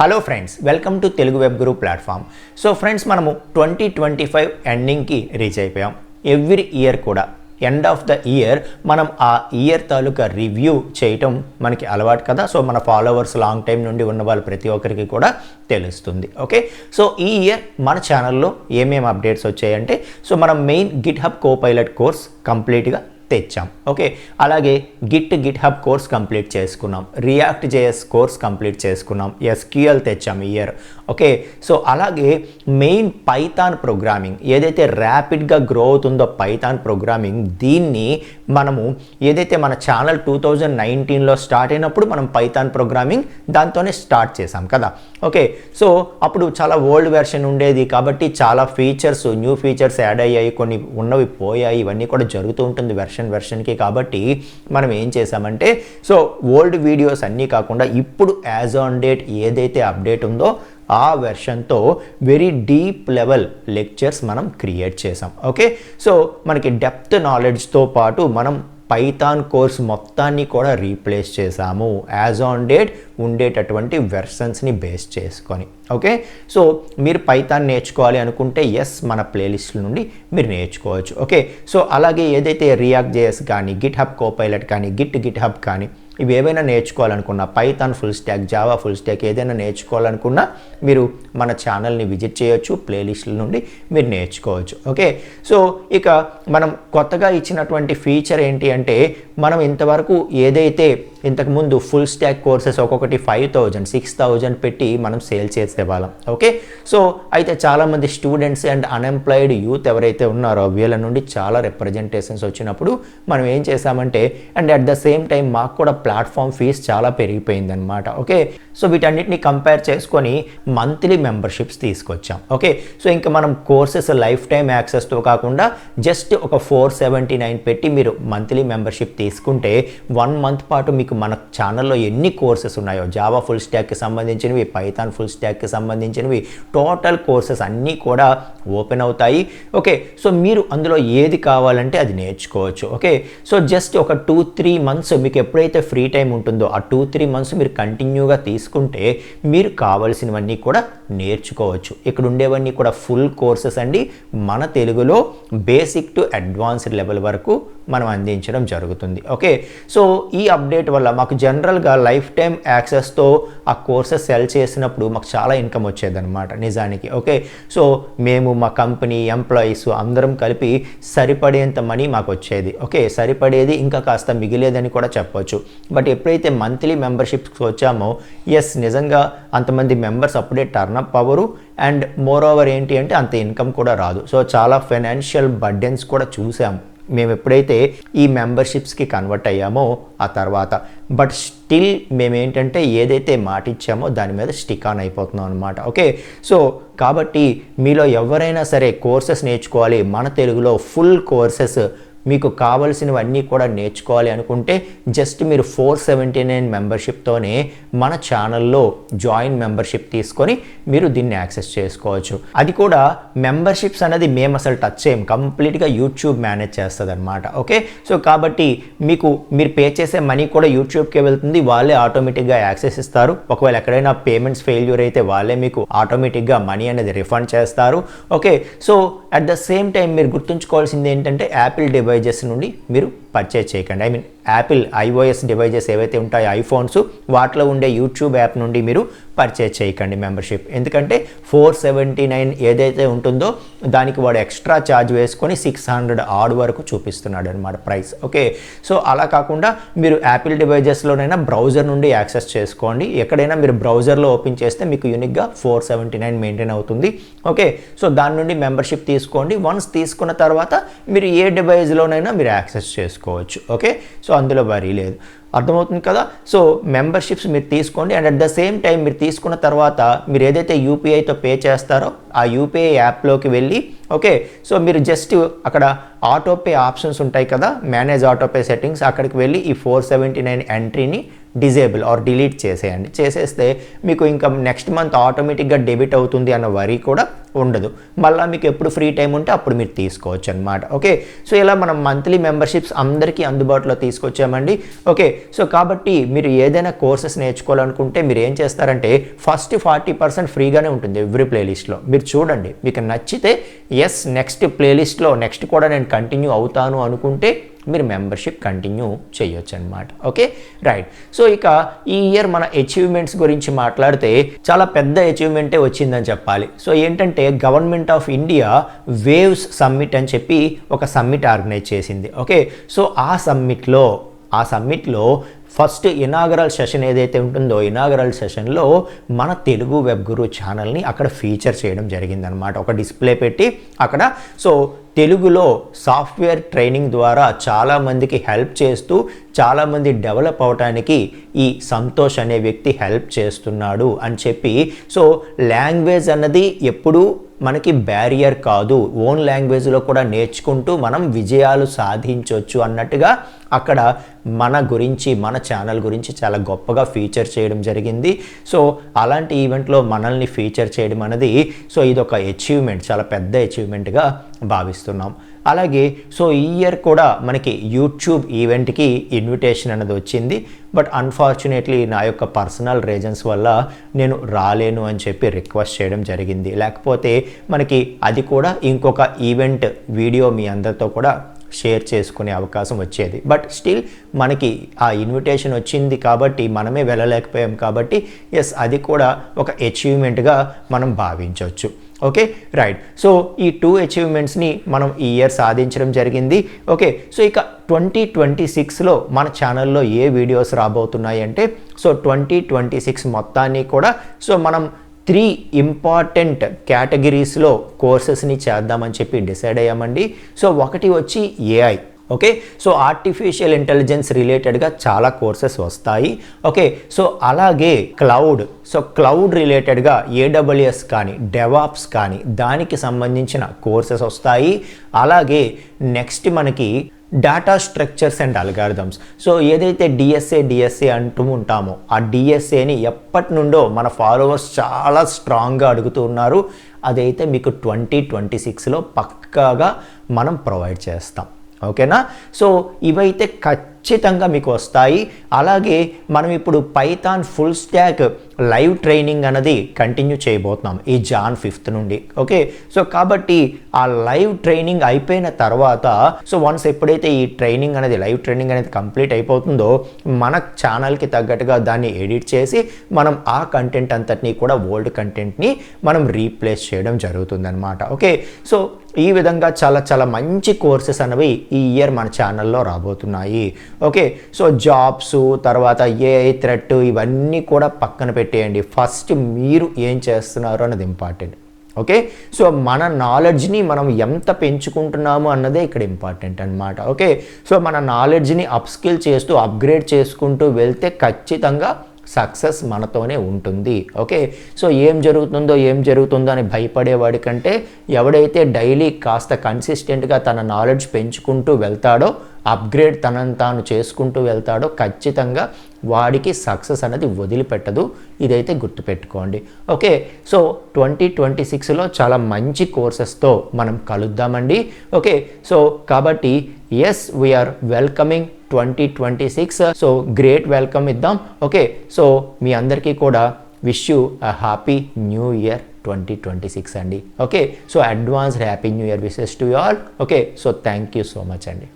Hello friends, welcome to Telugu web Guru platform. So friends, మనము 2025 ఎండింగ్కి reach అయిపోయాం. Every year కూడా end of the year మనం ఆ year తాలూకా review చేయటం మనకి అలవాటు కదా. సో మన ఫాలోవర్స్ లాంగ్ టైం నుండి ఉన్న వాళ్ళు ప్రతి ఒక్కరికి కూడా తెలుస్తుంది. ఓకే, సో ఈ ఇయర్ మన ఛానల్లో ఏమేమి అప్డేట్స్ వచ్చాయంటే, సో మనం main Git hub Copilot course కంప్లీట్గా తెచ్చాం. ఓకే, అలాగే గిట్ హబ్ కోర్స్ కంప్లీట్ చేసుకున్నాం, రియాక్ట్ జేఎస్ కోర్స్ కంప్లీట్ చేసుకున్నాం, ఎస్క్యూఎల్ తెచ్చాం ఈ ఇయర్. ఓకే, సో అలాగే మెయిన్ పైథాన్ ప్రోగ్రామింగ్ ఏదైతే ర్యాపిడ్గా గ్రో అవుతుందో పైథాన్ ప్రోగ్రామింగ్, దీన్ని మనము ఏదైతే మన ఛానల్ 2019లో స్టార్ట్ అయినప్పుడు మనం పైథాన్ ప్రోగ్రామింగ్ దాంతోనే స్టార్ట్ చేసాం కదా. ఓకే, సో అప్పుడు చాలా ఓల్డ్ వెర్షన్ ఉండేది కాబట్టి చాలా ఫీచర్స్, న్యూ ఫీచర్స్ యాడ్ అయ్యాయి, కొన్ని ఉన్నవి పోయాయి, ఇవన్నీ కూడా జరుగుతూ ఉంటుంది వెర్షన్కి. కాబట్టి మనం ఏం చేసామంటే, సో ఓల్డ్ వీడియోస్ అన్నీ కాకుండా ఇప్పుడు యాజ్ ఆన్ డేట్ ఏదైతే అప్డేట్ ఉందో ఆ వెర్షన్తో వెరీ డీప్ లెవెల్ లెక్చర్స్ మనం క్రియేట్ చేసాం. ఓకే, సో మనకి డెప్త్ నాలెడ్జ్తో పాటు మనం పైథాన్ కోర్స్ మొత్తాన్ని కూడా రీప్లేస్ చేసాము యాజ్ ఆన్ డేట్ ఉండేటటువంటి వెర్షన్స్ని బేస్ చేసుకొని. ఓకే, సో మీరు పైథాన్ నేర్చుకోవాలి అనుకుంటే ఎస్, మన ప్లేలిస్ట్ నుండి మీరు నేర్చుకోవచ్చు. ఓకే, సో అలాగే ఏదైతే రియాక్ట్ జేఎస్ కానీ, గిట్ హబ్ కోపైలట్ కానీ, గిట్ హబ్ కానీ, ఇవి ఏవైనా నేర్చుకోవాలనుకున్నా, Python full stack, Java full stack ఏదైనా నేర్చుకోవాలనుకున్నా మీరు మన ఛానల్ని విజిట్ చేయొచ్చు, ప్లేలిస్ట్ల నుండి మీరు నేర్చుకోవచ్చు. ఓకే, సో ఇక మనం కొత్తగా ఇచ్చినటువంటి ఫీచర్ ఏంటి అంటే, మనం ఇంతవరకు ఏదైతే ఇంతకుముందు ఫుల్ స్టాక్ కోర్సెస్ ఒక్కొక్కటి 5,000, 6,000 పెట్టి మనం సేల్ చేసేవాళ్ళం. ఓకే, సో అయితే చాలామంది స్టూడెంట్స్ అండ్ అన్ఎంప్లాయిడ్ యూత్ ఎవరైతే ఉన్నారో వీళ్ళ నుండి చాలా రిప్రజెంటేషన్స్ వచ్చినప్పుడు మనం ఏం చేసామంటే, and at the same time మాకు కూడా ప్లాట్ఫామ్ ఫీజ్ చాలా పెరిగిపోయిందనమాట. ఓకే, సో వీటన్నిటిని కంపేర్ చేసుకొని మంత్లీ మెంబర్షిప్స్ తీసుకొచ్చాం. ఓకే, సో ఇంకా మనం కోర్సెస్ లైఫ్ టైం యాక్సెస్తో కాకుండా జస్ట్ ఒక 479 పెట్టి మీరు మంత్లీ మెంబర్షిప్ తీసుకుంటే 1 మంత్ పాటు మీకు మన ఛానల్లో ఎన్ని కోర్సెస్ ఉన్నాయో, జావా ఫుల్ స్టాక్కి సంబంధించినవి, పైథాన్ ఫుల్ స్టాక్కి సంబంధించినవి, టోటల్ కోర్సెస్ అన్నీ కూడా ఓపెన్ అవుతాయి. ఓకే, సో మీరు అందులో ఏది కావాలంటే అది నేర్చుకోవచ్చు. ఓకే, సో జస్ట్ ఒక 2-3 మంత్స్ మీకు ఎప్పుడైతే ఫ్రీ టైం ఉంటుందో ఆ 2-3 మంత్స్ మీరు కంటిన్యూగా తీసుకుంటే మీరు కావాల్సినవన్నీ కూడా నేర్చుకోవచ్చు. ఇక్కడ ఉండేవన్నీ కూడా ఫుల్ కోర్సెస్ అండి. మన తెలుగులో బేసిక్ టు అడ్వాన్స్డ్ లెవెల్ వరకు మనం అందించడం జరుగుతుంది. ఓకే, సో ఈ అప్డేట్ వల్ల మాకు జనరల్గా లైఫ్ టైం యాక్సెస్తో ఆ కోర్సెస్ సెల్ చేసినప్పుడు మాకు చాలా ఇన్కమ్ వచ్చేదన్నమాట నిజానికి. ఓకే, సో మేము మా కంపెనీ ఎంప్లాయీస్ అందరం కలిపి సరిపడేంత మనీ మాకు వచ్చేది. ఓకే, సరిపడేది ఇంకా కాస్త మిగిలేదని కూడా చెప్పొచ్చు. బట్ ఎప్పుడైతే మంత్లీ మెంబర్షిప్స్ వచ్చామో ఎస్, నిజంగా అంతమంది మెంబర్స్ అప్పుడే టర్నప్ అవ్వరు, అండ్ మోర్ ఓవర్ ఏంటి అంటే అంత ఇన్కమ్ కూడా రాదు. సో చాలా ఫైనాన్షియల్ బర్డెన్స్ కూడా చూసాము మేము ఎప్పుడైతే ఈ మెంబర్షిప్స్కి కన్వర్ట్ అయ్యామో ఆ తర్వాత. బట్ స్టిల్ మేమేంటంటే ఏదైతే మాట ఇచ్చామో దాని మీద స్టిక్ ఆన్ అయిపోతున్నాం అనమాట. ఓకే, సో కాబట్టి మీలో ఎవరైనా సరే కోర్సెస్ నేర్చుకోవాలి, మన తెలుగులో ఫుల్ కోర్సెస్ మీకు కావలసినవన్నీ కూడా నేర్చుకోవాలి అనుకుంటే జస్ట్ మీరు 479 మెంబర్షిప్తోనే మన ఛానల్లో జాయిన్ మెంబర్షిప్ తీసుకొని మీరు దీన్ని యాక్సెస్ చేసుకోవచ్చు. అది కూడా మెంబర్షిప్స్ అనేది మేము అసలు టచ్ చేయం, కంప్లీట్గా యూట్యూబ్ మేనేజ్ చేస్తుంది అనమాట. ఓకే, సో కాబట్టి మీరు పే చేసే మనీ కూడా యూట్యూబ్కే వెళ్తుంది, వాళ్ళే ఆటోమేటిక్గా యాక్సెస్ ఇస్తారు. ఒకవేళ ఎక్కడైనా పేమెంట్స్ ఫెయిల్యూర్ అయితే వాళ్ళే మీకు ఆటోమేటిక్గా మనీ అనేది రిఫండ్ చేస్తారు. Okay, so at the same time మీరు గుర్తుంచుకోవాల్సింది ఏంటంటే, యాపిల్ డివైజెస్ నుండి మీరు పర్చేజ్ చేయకండి. I mean Apple iOS devices ఏవైతే ఉంటాయో ఐఫోన్స్, వాటిలో ఉండే యూట్యూబ్ యాప్ నుండి మీరు పర్చేజ్ చేయకండి మెంబర్షిప్. ఎందుకంటే 479 ఏదైతే ఉంటుందో దానికి వాడు ఎక్స్ట్రా ఛార్జ్ వేసుకొని 600 ఆడ్ వరకు చూపిస్తున్నాడు అనమాట ప్రైస్. ఓకే, సో అలా కాకుండా మీరు యాపిల్ డివైజెస్లోనైనా బ్రౌజర్ నుండి యాక్సెస్ చేసుకోండి. ఎక్కడైనా మీరు బ్రౌజర్లో ఓపెన్ చేస్తే మీకు యూనిక్గా 479 మెయింటైన్ అవుతుంది. ఓకే, సో దాని నుండి మెంబర్షిప్ తీసుకోండి. వన్స్ తీసుకున్న తర్వాత మీరు ఏ డివైజ్లోనైనా మీరు యాక్సెస్ చేసుకోవచ్చు. ఓకే, సో అందులో వరీ లేదు. అర్థమవుతుంది కదా. సో మెంబర్షిప్స్ మీరు తీసుకోండి, and at the same time మీరు తీసుకున్న తర్వాత మీరు ఏదైతే యూపీఐతో పే చేస్తారో ఆ యూపీఐ యాప్లోకి వెళ్ళి, ఓకే, సో మీరు జస్ట్ అక్కడ ఆటోపే ఆప్షన్స్ ఉంటాయి కదా, మేనేజ్ ఆటోపే సెట్టింగ్స్, అక్కడికి వెళ్ళి ఈ 479 ఎంట్రీని డిజేబుల్ ఆర్ డిలీట్ చేసేయండి. చేసేస్తే మీకు ఇంకా నెక్స్ట్ మంత్ ఆటోమేటిక్గా డెబిట్ అవుతుంది అన్న వరీ కూడా ఉండదు. మళ్ళీ మీకు ఎప్పుడు ఫ్రీ టైం ఉంటే అప్పుడు మీరు తీసుకోవచ్చు అనమాట. ఓకే, సో ఇలా మనం మంత్లీ మెంబర్షిప్స్ అందరికీ అందుబాటులో తీసుకొచ్చామండి. ఓకే, సో కాబట్టి మీరు ఏదైనా కోర్సెస్ నేర్చుకోవాలనుకుంటే మీరు ఏం చేస్తారంటే ఫస్ట్ 40% ఫ్రీగానే ఉంటుంది ఎవ్రీ ప్లేలిస్ట్లో. మీరు చూడండి, మీకు నచ్చితే ఎస్ నెక్స్ట్ ప్లేలిస్ట్లో నెక్స్ట్ కూడా నేను కంటిన్యూ అవుతాను అనుకుంటే మీరు మెంబర్షిప్ కంటిన్యూ చేయొచ్చు అనమాట. Okay, right. సో ఇక ఈ ఇయర్ మన అచీవ్మెంట్స్ గురించి మాట్లాడితే చాలా పెద్ద అచీవ్మెంటే వచ్చిందని చెప్పాలి. సో ఏంటంటే government of India waves summit అని చెప్పి ఒక సమ్మిట్ ఆర్గనైజ్ చేసింది. ఓకే, సో ఆ సమ్మిట్లో ఫస్ట్ ఇనాగరల్ సెషన్ ఏదైతే ఉంటుందో ఇనాగరల్ సెషన్లో మన తెలుగు వెబ్ గురు ఛానల్ని అక్కడ ఫీచర్ చేయడం జరిగిందనమాట. ఒక డిస్ప్లే పెట్టి అక్కడ సో తెలుగులో సాఫ్ట్వేర్ ట్రైనింగ్ ద్వారా చాలామందికి హెల్ప్ చేస్తూ చాలామంది డెవలప్ అవడానికి ఈ సంతోష్ అనే వ్యక్తి హెల్ప్ చేస్తున్నాడు అని చెప్పి, సో లాంగ్వేజ్ అన్నది ఎప్పుడూ మనకి బ్యారియర్ కాదు, ఓన్ లాంగ్వేజ్లో కూడా నేర్చుకుంటూ మనం విజయాలు సాధించవచ్చు అన్నట్టుగా అక్కడ మన గురించి మన ఛానల్ గురించి చాలా గొప్పగా ఫీచర్ చేయడం జరిగింది. సో అలాంటి ఈవెంట్లో మనల్ని ఫీచర్ చేయడం అనేది సో ఇదొక అచీవ్మెంట్, చాలా పెద్ద అచీవ్మెంట్గా భావిస్తున్నాం. అలాగే సో ఈ ఇయర్ కూడా మనకి యూట్యూబ్ ఈవెంట్కి ఇన్విటేషన్ అనేది వచ్చింది. బట్ అన్ఫార్చునేట్లీ నా యొక్క పర్సనల్ రీజన్స్ వల్ల నేను రాలేను అని చెప్పి రిక్వెస్ట్ చేయడం జరిగింది. లేకపోతే మనకి అది కూడా ఇంకొక ఈవెంట్ వీడియో మీ అందరితో కూడా షేర్ చేసుకునే అవకాశం వచ్చేది. బట్ స్టిల్ మనకి ఆ ఇన్విటేషన్ వచ్చింది కాబట్టి మనమే వెళ్ళలేకపోయాం కాబట్టి ఎస్ అది కూడా ఒక అచీవ్మెంట్గా మనం భావించవచ్చు. Okay, right. సో ఈ 2 అచీవ్మెంట్స్ని మనం ఈ ఇయర్ సాధించడం జరిగింది. ఓకే, సో ఇక 2026లో మన ఛానల్లో ఏ వీడియోస్ రాబోతున్నాయి అంటే సో 2026 మొత్తాన్ని కూడా సో మనం 3 ఇంపార్టెంట్ కేటగిరీస్లో కోర్సెస్ని చేద్దామని చెప్పి డిసైడ్ అయ్యామండి. సో ఒకటి వచ్చి AI. Okay, so artificial intelligence రిలేటెడ్గా చాలా కోర్సెస్ వస్తాయి. ఓకే, సో అలాగే క్లౌడ్ రిలేటెడ్గా AWS కానీ డెవాప్స్ కానీ దానికి సంబంధించిన కోర్సెస్ వస్తాయి. అలాగే నెక్స్ట్ మనకి data structures and algorithms. So ఏదైతే డిఎస్ఏ అంటూ ఉంటామో ఆ డిఎస్ఏని ఎప్పటి నుండో మన ఫాలోవర్స్ చాలా స్ట్రాంగ్గా అడుగుతూ ఉన్నారు. అదైతే మీకు 2026లో పక్కాగా మనం ప్రొవైడ్ చేస్తాం. ఓకేనా, సో ఇవైతే ఖచ్చితంగా మీకు వస్తాయి. అలాగే మనం ఇప్పుడు Python full stock live training అనేది కంటిన్యూ చేయబోతున్నాం ఈ జాన్ 5th నుండి. ఓకే, సో కాబట్టి ఆ లైవ్ ట్రైనింగ్ అయిపోయిన తర్వాత సో వన్స్ ఎప్పుడైతే ఈ ట్రైనింగ్ అనేది లైవ్ ట్రైనింగ్ అనేది కంప్లీట్ అయిపోతుందో మన ఛానల్కి తగ్గట్టుగా దాన్ని ఎడిట్ చేసి మనం ఆ కంటెంట్ అంతటినీ కూడా ఓల్డ్ కంటెంట్ని మనం రీప్లేస్ చేయడం జరుగుతుందన్నమాట. ఓకే, సో ఈ విధంగా చాలా చాలా మంచి కోర్సెస్ అనేవి ఈ ఇయర్ మన ఛానల్లో రాబోతున్నాయి. ఓకే, సో జాబ్స్ తర్వాత ఏఐ థ్రెట్ ఇవన్నీ కూడా పక్కన పెట్టేయండి. ఫస్ట్ మీరు ఏం చేస్తున్నారు అన్నది ఇంపార్టెంట్. ఓకే, సో మన నాలెడ్జ్ని మనం ఎంత పెంచుకుంటున్నాము అన్నదే ఇక్కడ ఇంపార్టెంట్ అనమాట. ఓకే, సో మన నాలెడ్జ్ని అప్స్కిల్ చేస్తూ అప్గ్రేడ్ చేసుకుంటూ వెళ్తే ఖచ్చితంగా సక్సెస్ మనతోనే ఉంటుంది. ఓకే, సో ఏం జరుగుతుందో అని భయపడేవాడి కంటే ఎవడైతే డైలీ కాస్త కన్సిస్టెంట్గా తన నాలెడ్జ్ పెంచుకుంటూ వెళ్తాడో అప్గ్రేడ్ తనను తాను చేసుకుంటూ వెళ్తాడో ఖచ్చితంగా వాడికి సక్సెస్ అనేది వదిలిపెట్టదు. ఇదైతే గుర్తుపెట్టుకోండి. ఓకే, సో 2026లో చాలా మంచి కోర్సెస్తో మనం కలుద్దామండి. ఓకే, సో కాబట్టి ఎస్ వీఆర్ వెల్కమింగ్ 2026. సో గ్రేట్ వెల్కమ్ ఇద్దాం. ఓకే, సో మీ అందరికీ కూడా wish you a happy new year 2026 అండి. Okay, so advanced happy new year wishes to you all. Okay, so thank you so much అండి.